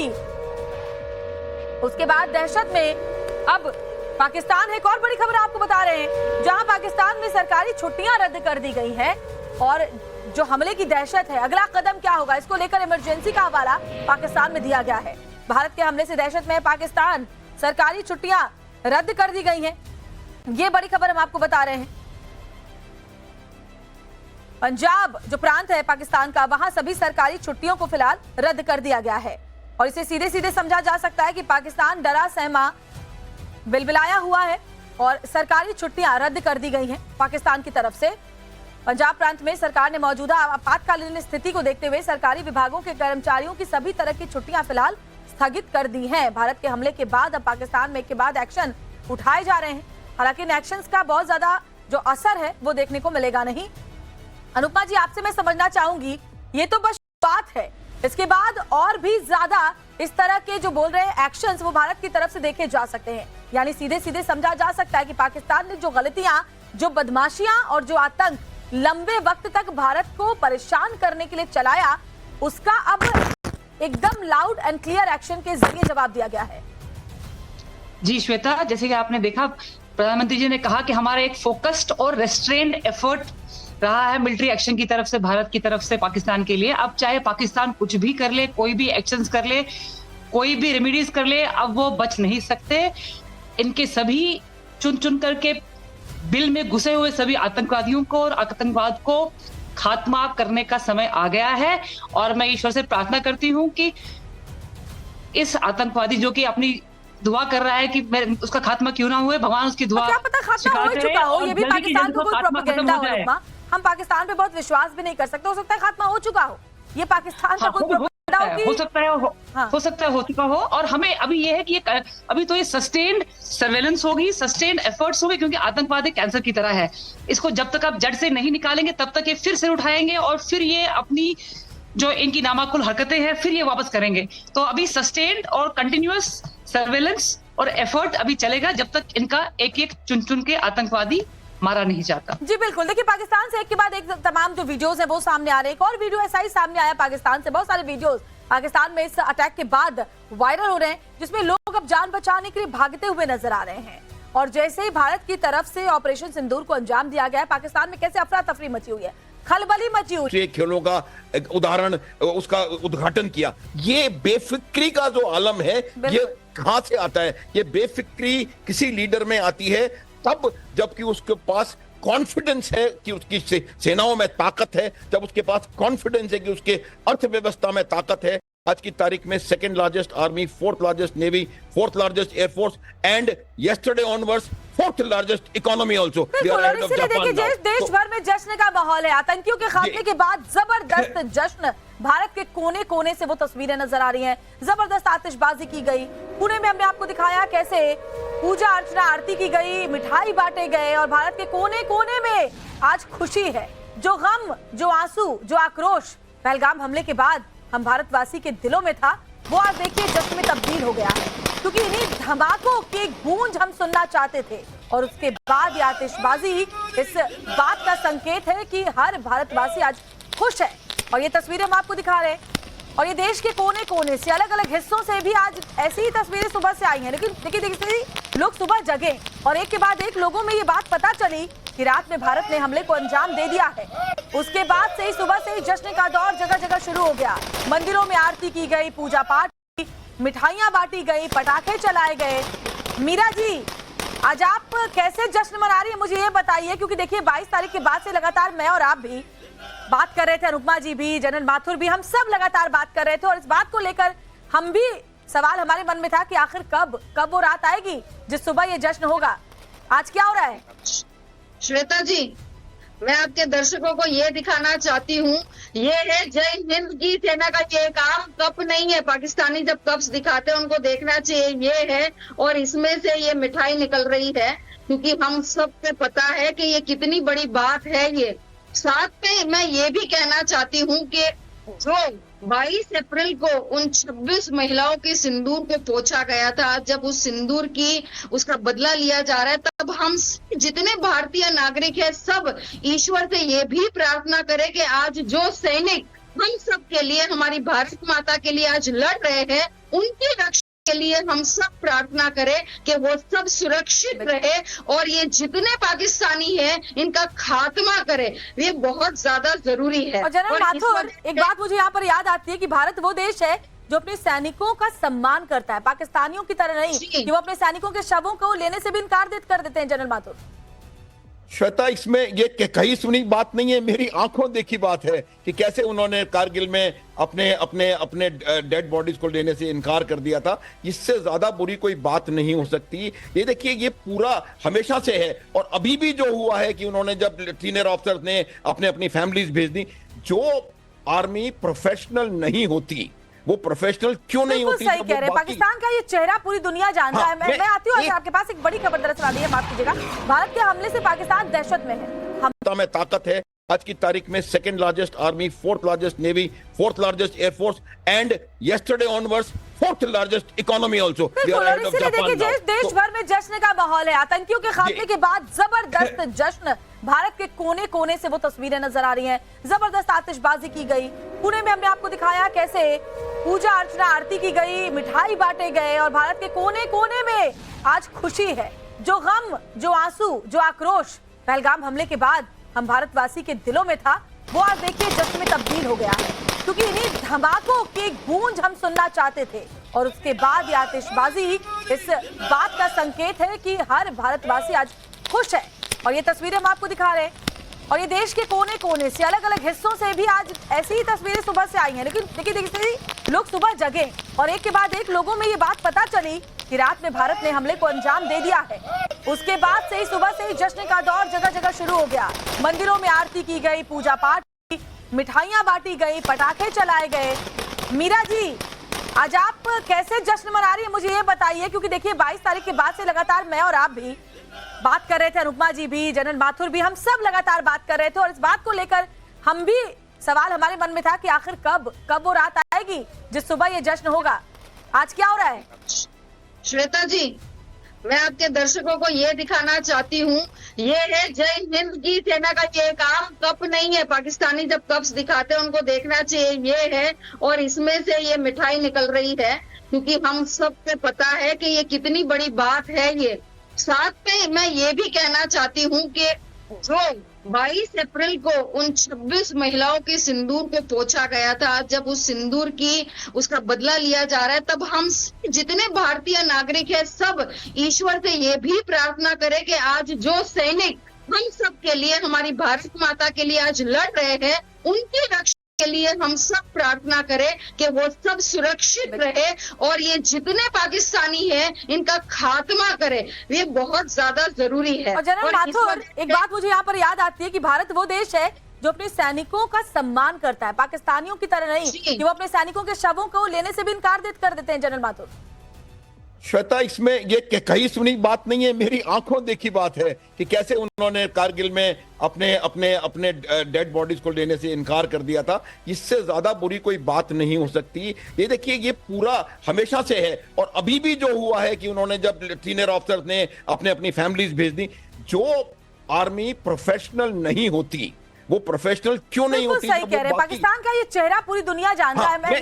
थी। उसके बाद दहशत में अब पाकिस्तान है। एक और बड़ी खबर आपको बता रहे हैं, जहां पाकिस्तान में सरकारी छुट्टियां रद्द कर दी गई हैं और जो हमले की दहशत है, अगला कदम क्या होगा, इसको लेकर इमरजेंसी का हवाला पाकिस्तान में दिया गया है। भारत के हमले से दहशत में पाकिस्तान, सरकारी छुट्टियां रद्द कर दी गई हैं। ये बड़ी खबर हम आपको बता रहे हैं। पंजाब जो प्रांत है पाकिस्तान का, वहां सभी सरकारी छुट्टियों को फिलहाल रद्द कर दिया गया है और इसे सीधे सीधे समझा जा सकता है कि पाकिस्तान डरा सहमा बिलबिलाया हुआ है और सरकारी छुट्टियां रद्द कर दी गई हैं पाकिस्तान की तरफ से। पंजाब प्रांत में सरकार ने मौजूदा आपातकालीन स्थिति को देखते हुए सरकारी विभागों के कर्मचारियों की सभी तरह की छुट्टियां फिलहाल स्थगित कर दी हैं। भारत के हमले के बाद अब पाकिस्तान में के बाद एक्शन उठाए जा रहे हैं। हालांकि इन एक्शंस का बहुत ज्यादा जो असर है वो देखने को मिलेगा नहीं। अनुपमा जी, आपसे मैं समझना चाहूंगी, ये तो बस बात है, इसके बाद और भी ज्यादा इस तरह के जो बोल रहे हैं एक्शंस वो भारत की तरफ से देखे जा सकते हैं। यानी सीधे सीधे समझा जा सकता है कि पाकिस्तान ने जो गलतियां, जो बदमाशियां और जो आतंक लंबे वक्त तक भारत को परेशान करने के लिए चलाया, उसका अब एकदम लाउड एंड क्लियर एक्शन के जरिए जवाब दिया गया है। जी श्वेता, जैसे कि आपने देखा, प्रधानमंत्री जी ने कहा कि हमारा एक फोकस्ड और रेस्ट्रेन्ड एफर्ट रहा है मिलिट्री एक्शन की तरफ से, भारत की तरफ से पाकिस्तान के लिए। अब चाहे पाकिस्तान कुछ भी कर ले, कोई भी एक्शंस कर ले, कोई भी रेमेडीज कर ले, अब वो बच नहीं सकते। इनके सभी चुन चुन करके बिल में घुसे हुए सभी आतंकवादियों को और आतंकवाद को खात्मा करने का समय आ गया है। और मैं ईश्वर से प्रार्थना करती हूँ कि इस आतंकवादी जो कि अपनी दुआ कर रहा है कि उसका खात्मा क्यों ना हुए, भगवान उसकी दुआ क्या पता खात्मा हो चुका हो, ये भी पाकिस्तान को कोई प्रोपेगेंडा हो। हम पाकिस्तान पे बहुत विश्वास भी नहीं कर सकते, हो सकता है खात्मा हो चुका हो, ये पाकिस्तान का कोई प्रोपेगेंडा हो सकता है हो चुका हो। और हमें अभी ये है कि अभी तो ये सस्टेन्ड सर्वेलेंस होगी, सस्टेन्ड एफर्ट्स होंगे, क्योंकि आतंकवाद एक कैंसर की तरह है। इसको जब तक आप जड़ से नहीं निकालेंगे तब तक ये फिर से उठाएंगे और फिर ये अपनी जो इनकी नामाकुल हरकतें हैं फिर ये वापस करेंगे। तो अभी सस्टेन्ड और कंटिन्यूअस सर्वेलेंस और एफर्ट अभी चलेगा जब तक इनका एक एक चुन चुन के आतंकवादी मारा नहीं जाता। जी बिल्कुल, देखिए पाकिस्तान से एक के बाद एक तमाम जो वीडियोस हैं वो सामने आ रहे हैं। एक और वीडियो ऐसा ही सामने आया पाकिस्तान से, बहुत सारे वीडियोस पाकिस्तान में इस अटैक के बाद वायरल हो रहे हैं, जिसमें लोग अब जान बचाने के लिए भागते हुए नजर आ रहे हैं। और जैसे ही भारत की तरफ से ऑपरेशन सिंदूर को अंजाम दिया गया है, पाकिस्तान में कैसे अफरा तफरी मची हुई है, खलबली मची हुई है। खेलों का एक उदाहरण, उसका उद्घाटन किया। ये बेफिक्री का जो आलम है ये कहां से आता है? ये बेफिक्री किसी लीडर में आती है तब जबकि उसके पास कॉन्फिडेंस है कि उसकी सेनाओं में ताकत है, जब उसके पास कॉन्फिडेंस है कि उसके अर्थव्यवस्था में ताकत है। आज की तारीख में second largest army, fourth largest navy, fourth largest air force and yesterday onwards fourth largest economy also. देखिए देश भर में जश्न का माहौल है। आतंकियों के खात्मे के बाद जबरदस्त जश्न, भारत के कोने कोने से वो तस्वीरें नजर आ रही हैं। जबरदस्त आतिशबाजी की गई। पुणे में हमने आपको दिखाया कैसे पूजा अर्चना, आरती की गई, मिठाई बांटे गए और भारत के कोने कोने में आज खुशी है। जो गम, जो आंसू, जो आक्रोश पहलगाम हमले के बाद हम भारतवासी के दिलों में था, वो आज देखिए जश्न में तब्दील हो गया है, क्योंकि इन्हीं धमाकों की गूंज हम सुनना चाहते थे। और उसके बाद ये आतिशबाजी इस बात का संकेत है कि हर भारतवासी आज खुश है। और ये तस्वीरें हम आपको दिखा रहे हैं और ये देश के कोने कोने से, अलग अलग हिस्सों से भी आज ऐसी ही तस्वीरें सुबह से आई हैं। लेकिन देखिए लोग सुबह जगे और एक के बाद एक लोगों में ये बात पता चली कि रात में भारत ने हमले को अंजाम दे दिया है। उसके बाद से ही सुबह से ही जश्न का दौर जगह जगह शुरू हो गया। मंदिरों में आरती की गई, पूजा पाठ, मिठाइयां बांटी गई, पटाखे चलाए गए। मीरा जी, आज आप कैसे जश्न मना रही है, मुझे ये बताइए, क्योंकि देखिए 22 तारीख के बाद से लगातार मैं और आप भी बात कर रहे थे, अनुपमा जी भी, जनरल माथुर भी, हम सब लगातार बात कर रहे थे और इस बात को लेकर हम भी सवाल हमारे मन में था कि आखिर कब वो रात आएगी जिस सुबह ये जश्न होगा। आज क्या हो रहा है? श्वेता जी, मैं आपके दर्शकों को ये दिखाना चाहती हूँ, ये है जय हिंद की सेना का ये एक आम कप नहीं है। पाकिस्तानी जब कप्स दिखाते हैं उनको देखना चाहिए, ये है और इसमें से ये मिठाई निकल रही है, क्योंकि हम सबको पता है कि ये कितनी बड़ी बात है। ये साथ में मैं ये भी कहना चाहती हूँ कि जो 22 अप्रैल को उन 26 महिलाओं के सिंदूर को पोंछा गया था, जब उस सिंदूर की उसका बदला लिया जा रहा है, तब हम जितने भारतीय नागरिक हैं सब ईश्वर से ये भी प्रार्थना करें कि आज जो सैनिक हम सब के लिए, हमारी भारत माता के लिए आज लड़ रहे हैं, उनकी रक्षा के लिए हम सब प्रार्थना करें कि वो सब सुरक्षित रहे और ये जितने पाकिस्तानी हैं इनका खात्मा करें, ये बहुत ज्यादा जरूरी है। और जनरल और इस माथुर, वजह एक से- बात मुझे यहाँ पर याद आती है कि भारत वो देश है जो अपने सैनिकों का सम्मान करता है, पाकिस्तानियों की तरह नहीं जी। कि वो अपने सैनिकों के शवों को लेने से भी इनकार कर देते हैं। जनरल माथुर, श्वेता, इसमें ये कहीं सुनी बात नहीं है, मेरी आंखों देखी बात है कि कैसे उन्होंने कारगिल में अपने अपने अपने डेड बॉडीज को लेने से इनकार कर दिया था। इससे ज्यादा बुरी कोई बात नहीं हो सकती। ये देखिए, ये पूरा हमेशा से है और अभी भी जो हुआ है कि उन्होंने जब सीनियर ऑफिसर्स ने अपने अपनी फैमिलीज भेज दी, जो आर्मी प्रोफेशनल नहीं होती वो प्रोफेशनल क्यों नहीं बिल्कुल होती? सही जब कह वो रहे हैं। बाकी- पाकिस्तान का ये चेहरा पूरी दुनिया जानता हाँ, है। मैं आती हूँ एक- आपके पास एक बड़ी खबर दरअसल आ रही है, माफ कीजिएगा। भारत के हमले से पाकिस्तान दहशत में है। क्षमता में ताकत है। आज की तारीख में second largest army, fourth largest navy, fourth largest air force and yesterday onwards fourth largest economy also. बिल्कुल, और इसीलिए देखिए देश भर में जश्न का माहौल है। आतंकियों के खात्मे के बाद जबरदस्त जश्न, भारत के कोने कोने से वो तस्वीरें नजर आ रही हैं। जबरदस्त आतिशबाजी की गई। पुणे में हमने आपको दिखाया कैसे पूजा अर्चना, आरती की गई, मिठाई बांटे गए और भारत के कोने कोने में आज खुशी है। जो गम, जो आंसू, जो आक्रोश पहलगाम हमले के बाद हम भारतवासी के दिलों में था, वो आज देखिए जश्न में तब्दील हो गया है, क्योंकि इन्हीं धमाकों की गूंज हम सुनना चाहते थे। और उसके बाद ये आतिशबाजी इस बात का संकेत है कि हर भारतवासी आज खुश है। और ये तस्वीरें हम आपको दिखा रहे हैं और ये देश के कोने कोने से, अलग अलग हिस्सों से भी आज ऐसी ही तस्वीरें सुबह से आई हैं। लेकिन देखिए लोग सुबह जगे और एक के बाद एक लोगों में ये बात पता चली कि रात में भारत ने हमले को अंजाम दे दिया है। उसके बाद से ही सुबह से ही जश्न का दौर जगह जगह शुरू हो गया। मंदिरों में आरती की गई, पूजा पाठ की, मिठाइयां बांटी गई, पटाखे चलाए गए। मीरा जी, आज आप कैसे जश्न मना रही है, मुझे ये बताइए, क्योंकि देखिए 22 तारीख के बाद से लगातार मैं और आप भी बात कर रहे थे, अनुपमा जी भी, जनरल माथुर भी, हम सब लगातार बात कर रहे थे और इस बात को लेकर हम भी, सवाल हमारे मन में था कि आखिर कब वो रात आएगी जिस सुबह ये जश्न होगा। आज क्या हो रहा है? श्वेता जी, मैं आपके दर्शकों को ये दिखाना चाहती हूँ, ये है जय हिंद की सेना का ये काम, कप नहीं है। पाकिस्तानी जब कप्स दिखाते हैं उनको देखना चाहिए, ये है और इसमें से ये मिठाई निकल रही है, क्योंकि हम सब पे पता है कि ये कितनी बड़ी बात है। ये साथ में मैं ये भी कहना चाहती हूँ कि जो 22 अप्रैल को उन 26 महिलाओं के सिंदूर को पोंछा गया था, जब उस सिंदूर की उसका बदला लिया जा रहा है, तब हम जितने भारतीय नागरिक हैं सब ईश्वर से ये भी प्रार्थना करें कि आज जो सैनिक हम सब के लिए, हमारी भारत माता के लिए आज लड़ रहे हैं, उनकी रक्षा के लिए हम सब प्रार्थना करें कि वो सब सुरक्षित रहे और ये जितने पाकिस्तानी हैं इनका खात्मा करें, ये बहुत ज्यादा जरूरी है। और जनरल और इस माथुर, वजह एक से- बात मुझे यहाँ पर याद आती है कि भारत वो देश है जो अपने सैनिकों का सम्मान करता है, पाकिस्तानियों की तरह नहीं जी। कि वो अपने सैनिकों के शवों को लेने से भी इनकार कर देते हैं। जनरल माथुर, श्वेता, इसमें ये कहीं सुनी बात नहीं है, मेरी आंखों देखी बात है कि कैसे उन्होंने कारगिल में अपने अपने अपने डेड बॉडीज को लेने से इनकार कर दिया था। इससे ज्यादा बुरी कोई बात नहीं हो सकती। ये देखिए, ये पूरा हमेशा से है और अभी भी जो हुआ है कि उन्होंने जब सीनियर ऑफिसर्स ने अपने अपनी फैमिलीज भेज दी, जो आर्मी प्रोफेशनल नहीं होती वो प्रोफेशनल क्यों नहीं बिल्कुल होती? सही जब कह वो रहे हैं। बाकी- पाकिस्तान का ये चेहरा पूरी दुनिया जानता हाँ, है। मैं